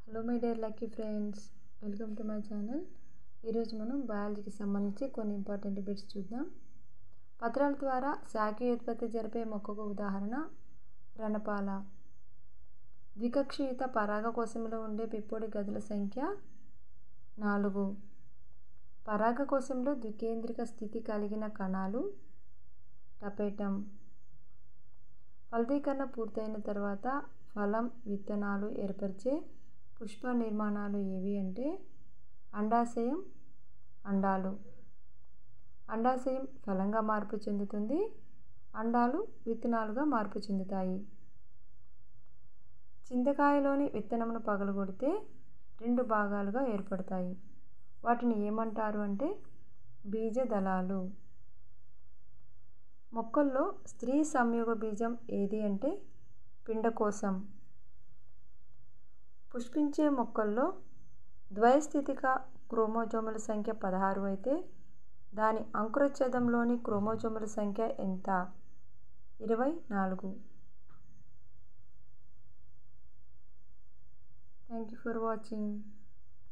Hello my dear lucky friends, welcome to my channel. ఈరోజు మనం బయాలజీకి సంబంధించి కొన్ని ఇంపార్టెంట్ బిట్స్ చూద్దాం. పత్రాల ద్వారా శాఖీయోత్పత్తి జరిపే మొక్కకు ఉదాహరణ రణపాల. ద్వికక్షియుత పరాగకోశంలో ఉండే పిప్పోడి గదుల సంఖ్య 4. పరాగకోశంలో ద్వికేంద్రిక స్థితి కలిగిన కణాలు టపేటం. ఫలదీకరణ పూర్తయిన తర్వాత ఫలం, విత్తనాలు ఏర్పరిచే పుష్ప నిర్మాణాలు ఏవి అంటే అండాశయం, అండాలు. అండాశయం ఫలంగా మార్పు చెందుతుంది, అండాలు విత్తనాలుగా మార్పు చెందుతాయి. చింతకాయలోని విత్తనమును పగలగొడితే 2 భాగాలుగా ఏర్పడతాయి. వాటిని ఏమంటారు అంటే బీజదళాలు. మొక్కల్లో స్త్రీ సంయోగ బీజం ఏది అంటే పిండకోశం. పుష్పించే మొక్కల్లో ద్వయస్థితిక క్రోమోజోముల సంఖ్య 16 అయితే దాని అంకురఛేదంలోని క్రోమోజోముల సంఖ్య ఎంత? 24. Thank you for watching.